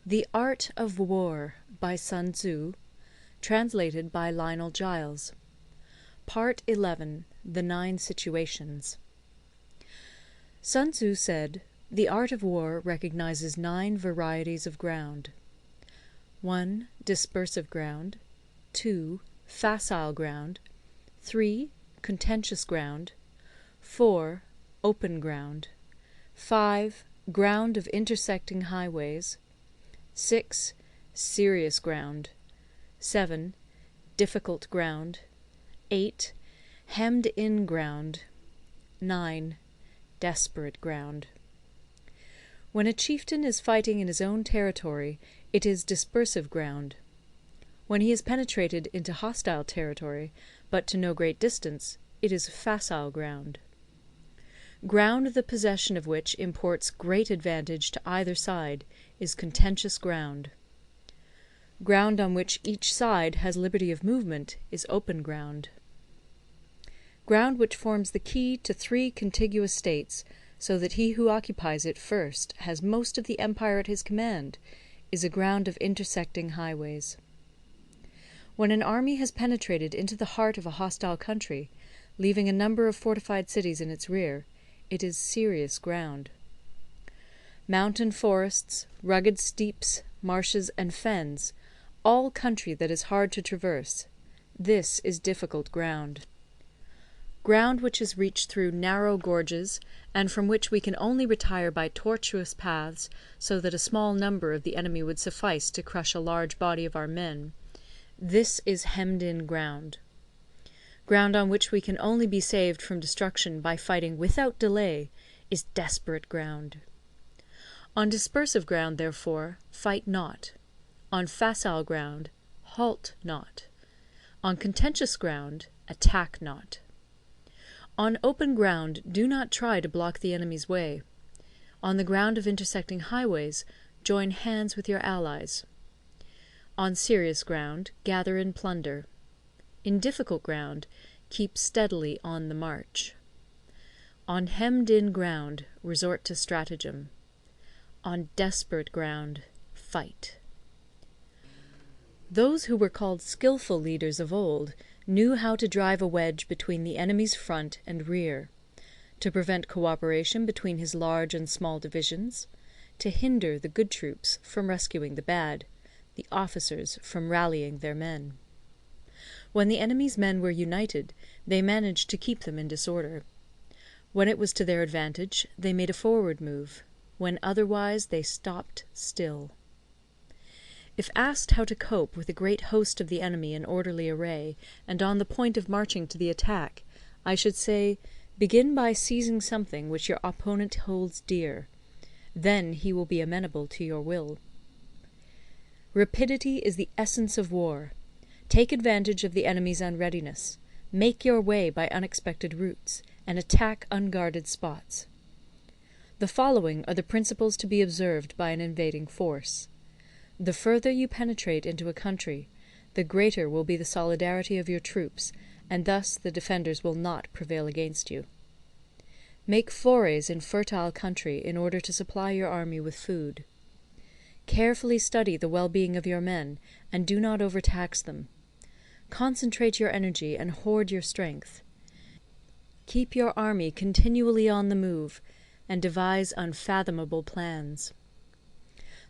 The Art of War by Sun Tzu, translated by Lionel Giles. Part 11. The 9 Situations. Sun Tzu said, "The art of war recognizes 9 varieties of ground. 1. Dispersive ground. 2. Facile ground. 3. Contentious ground. 4. Open ground. 5. Ground of intersecting highways. 6. Serious ground. 7. Difficult ground. 8. Hemmed-in ground. 9. Desperate ground." When a chieftain is fighting in his own territory, it is dispersive ground. When he has penetrated into hostile territory, but to no great distance, it is facile ground. Ground the possession of which imports great advantage to either side is contentious ground. Ground on which each side has liberty of movement is open ground. Ground which forms the key to 3 contiguous states, so that he who occupies it first has most of the empire at his command, is a ground of intersecting highways. When an army has penetrated into the heart of a hostile country, leaving a number of fortified cities in its rear, it is serious ground. Mountain forests, rugged steeps, marshes, and fens, all country that is hard to traverse, this is difficult ground. Ground which is reached through narrow gorges, and from which we can only retire by tortuous paths, so that a small number of the enemy would suffice to crush a large body of our men, this is hemmed-in ground. Ground on which we can only be saved from destruction by fighting without delay is desperate ground. On dispersive ground, therefore, fight not. On facile ground, halt not. On contentious ground, attack not. On open ground, do not try to block the enemy's way. On the ground of intersecting highways, join hands with your allies. On serious ground, gather in plunder. In difficult ground, keep steadily on the march. On hemmed-in ground, resort to stratagem. On desperate ground, fight. Those who were called skilful leaders of old knew how to drive a wedge between the enemy's front and rear, to prevent cooperation between his large and small divisions, to hinder the good troops from rescuing the bad, the officers from rallying their men. When the enemy's men were united, they managed to keep them in disorder. When it was to their advantage, they made a forward move. When otherwise, they stopped still. If asked how to cope with a great host of the enemy in orderly array, and on the point of marching to the attack, I should say, begin by seizing something which your opponent holds dear. Then he will be amenable to your will. Rapidity is the essence of war. Take advantage of the enemy's unreadiness, make your way by unexpected routes, and attack unguarded spots. The following are the principles to be observed by an invading force. The further you penetrate into a country, the greater will be the solidarity of your troops, and thus the defenders will not prevail against you. Make forays in fertile country in order to supply your army with food. Carefully study the well-being of your men, and do not overtax them. Concentrate your energy and hoard your strength. Keep your army continually on the move, and devise unfathomable plans.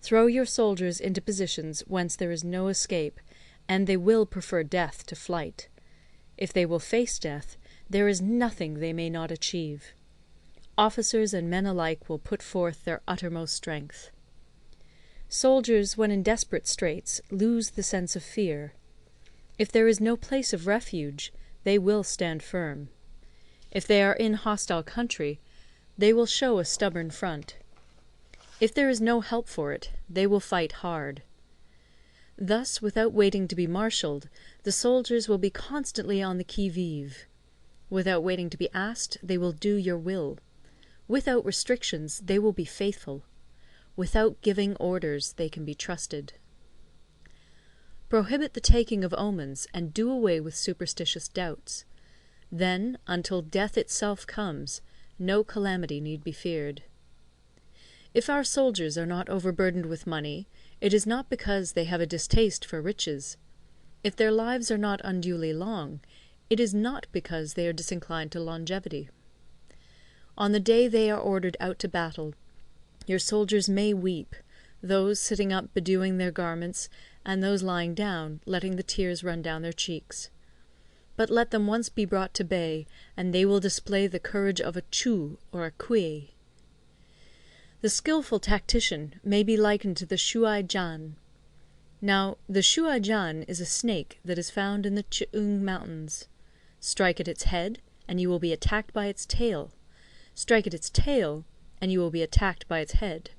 Throw your soldiers into positions whence there is no escape, and they will prefer death to flight. If they will face death, there is nothing they may not achieve. Officers and men alike will put forth their uttermost strength. Soldiers, when in desperate straits, lose the sense of fear. If there is no place of refuge, they will stand firm. If they are in hostile country, they will show a stubborn front. If there is no help for it, they will fight hard. Thus, without waiting to be marshalled, the soldiers will be constantly on the qui-vive. Without waiting to be asked, they will do your will. Without restrictions, they will be faithful. Without giving orders, they can be trusted. Prohibit the taking of omens, and do away with superstitious doubts. Then, until death itself comes, no calamity need be feared. If our soldiers are not overburdened with money, it is not because they have a distaste for riches. If their lives are not unduly long, it is not because they are disinclined to longevity. On the day they are ordered out to battle, your soldiers may weep, those sitting up bedewing their garments, and those lying down, letting the tears run down their cheeks. But let them once be brought to bay, and they will display the courage of a Chu or a Kui. The skilful tactician may be likened to the Shuai Jan. Now, the Shuai Jan is a snake that is found in the Ch'ung Mountains. Strike at its head, and you will be attacked by its tail. Strike at its tail, and you will be attacked by its head.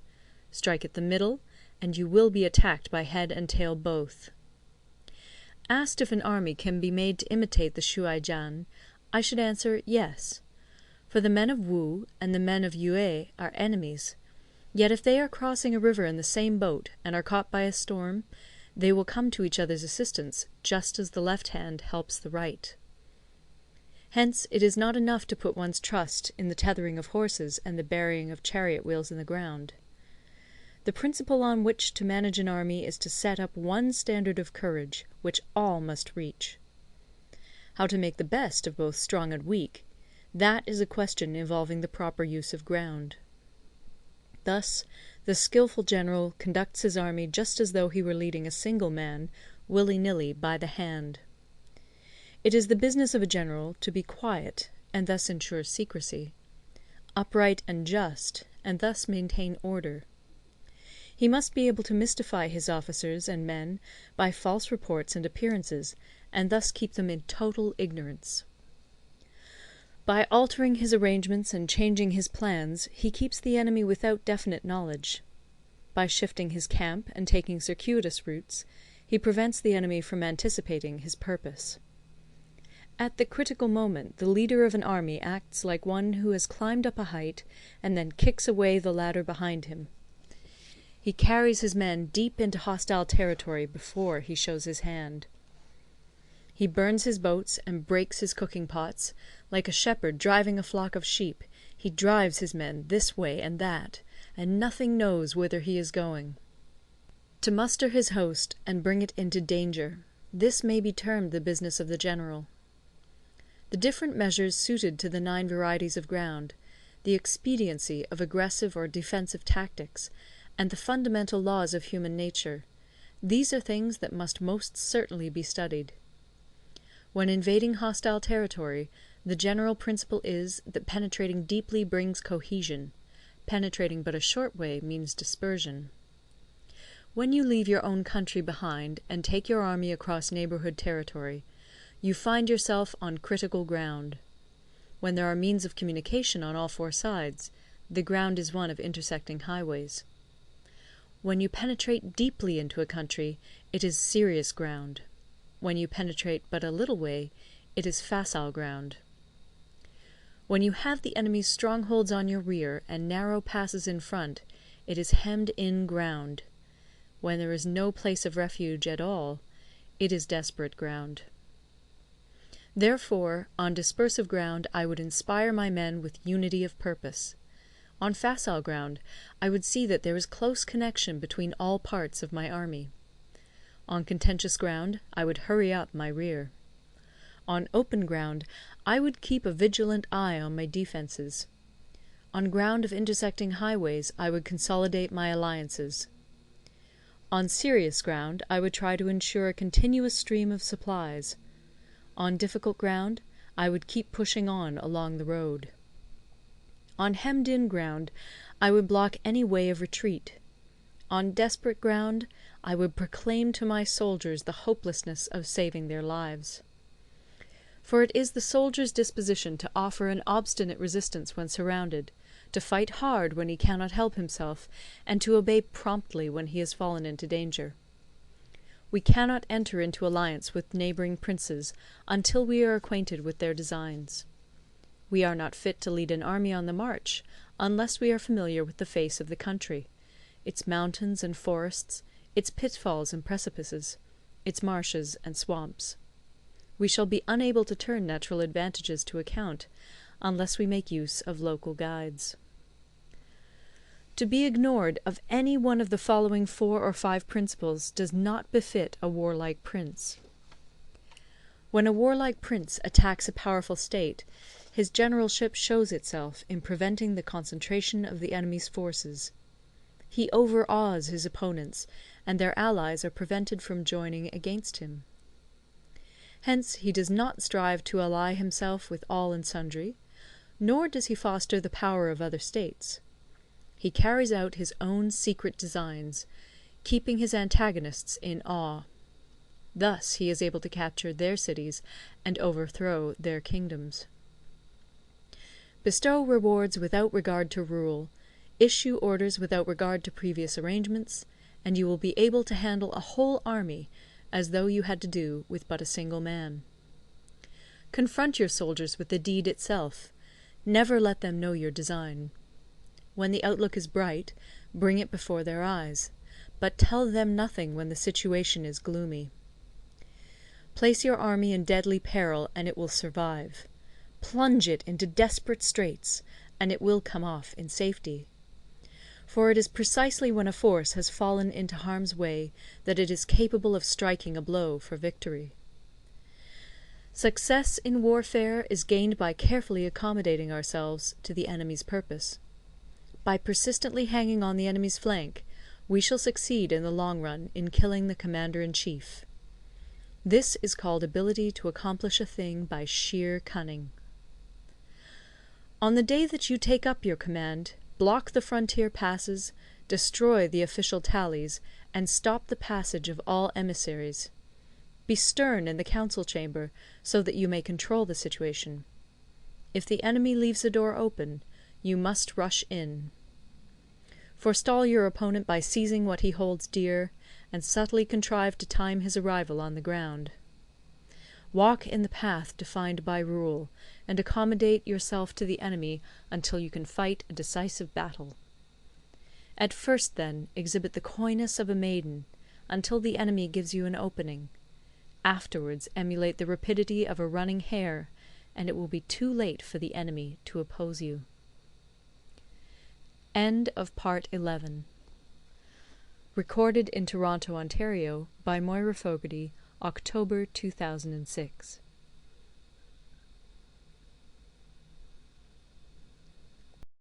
Strike at the middle, and you will be attacked by head and tail both. Asked if an army can be made to imitate the Shuai Jan, I should answer yes. For the men of Wu and the men of Yue are enemies. Yet if they are crossing a river in the same boat, and are caught by a storm, they will come to each other's assistance, just as the left hand helps the right. Hence it is not enough to put one's trust in the tethering of horses and the burying of chariot wheels in the ground. The principle on which to manage an army is to set up one standard of courage, which all must reach. How to make the best of both strong and weak, that is a question involving the proper use of ground. Thus, the skilful general conducts his army just as though he were leading a single man, willy-nilly, by the hand. It is the business of a general to be quiet, and thus ensure secrecy; upright and just, and thus maintain order. He must be able to mystify his officers and men by false reports and appearances, and thus keep them in total ignorance. By altering his arrangements and changing his plans, he keeps the enemy without definite knowledge. By shifting his camp and taking circuitous routes, he prevents the enemy from anticipating his purpose. At the critical moment, the leader of an army acts like one who has climbed up a height and then kicks away the ladder behind him. He carries his men deep into hostile territory before he shows his hand. He burns his boats and breaks his cooking pots. Like a shepherd driving a flock of sheep, he drives his men this way and that, and nothing knows whither he is going. To muster his host and bring it into danger, this may be termed the business of the general. The different measures suited to the 9 varieties of ground, the expediency of aggressive or defensive tactics, and the fundamental laws of human nature, these are things that must most certainly be studied. When invading hostile territory, the general principle is that penetrating deeply brings cohesion; penetrating but a short way means dispersion. When you leave your own country behind and take your army across neighbourhood territory, you find yourself on critical ground. When there are means of communication on all 4 sides, the ground is one of intersecting highways. When you penetrate deeply into a country, it is serious ground. When you penetrate but a little way, it is facile ground. When you have the enemy's strongholds on your rear and narrow passes in front, it is hemmed-in ground. When there is no place of refuge at all, it is desperate ground. Therefore, on dispersive ground I would inspire my men with unity of purpose. On facile ground I would see that there is close connection between all parts of my army. On contentious ground I would hurry up my rear. On open ground I would keep a vigilant eye on my defences. On ground of intersecting highways I would consolidate my alliances. On serious ground I would try to ensure a continuous stream of supplies. On difficult ground I would keep pushing on along the road. On hemmed-in ground I would block any way of retreat. On desperate ground I would proclaim to my soldiers the hopelessness of saving their lives. For it is the soldier's disposition to offer an obstinate resistance when surrounded, to fight hard when he cannot help himself, and to obey promptly when he has fallen into danger. We cannot enter into alliance with neighbouring princes until we are acquainted with their designs. We are not fit to lead an army on the march unless we are familiar with the face of the country, its mountains and forests, its pitfalls and precipices, its marshes and swamps. We shall be unable to turn natural advantages to account unless we make use of local guides. To be ignored of any one of the following 4 or 5 principles does not befit a warlike prince. When a warlike prince attacks a powerful state, his generalship shows itself in preventing the concentration of the enemy's forces. He overawes his opponents, and their allies are prevented from joining against him. Hence he does not strive to ally himself with all and sundry, nor does he foster the power of other states. He carries out his own secret designs, keeping his antagonists in awe. Thus he is able to capture their cities and overthrow their kingdoms. Bestow rewards without regard to rule, issue orders without regard to previous arrangements, and you will be able to handle a whole army as though you had to do with but a single man. Confront your soldiers with the deed itself. Never let them know your design. When the outlook is bright, bring it before their eyes, but tell them nothing when the situation is gloomy. Place your army in deadly peril, and it will survive. Plunge it into desperate straits, and it will come off in safety. For it is precisely when a force has fallen into harm's way that it is capable of striking a blow for victory. Success in warfare is gained by carefully accommodating ourselves to the enemy's purpose. By persistently hanging on the enemy's flank, we shall succeed in the long run in killing the commander-in-chief. This is called ability to accomplish a thing by sheer cunning. On the day that you take up your command, block the frontier passes, destroy the official tallies, and stop the passage of all emissaries. Be stern in the council chamber, so that you may control the situation. If the enemy leaves the door open, you must rush in. Forestall your opponent by seizing what he holds dear, and subtly contrive to time his arrival on the ground. Walk in the path defined by rule, and accommodate yourself to the enemy until you can fight a decisive battle. At first, then, exhibit the coyness of a maiden, until the enemy gives you an opening. Afterwards emulate the rapidity of a running hare, and it will be too late for the enemy to oppose you. End of Part 11. Recorded in Toronto, Ontario by Moira Fogarty, October 2006.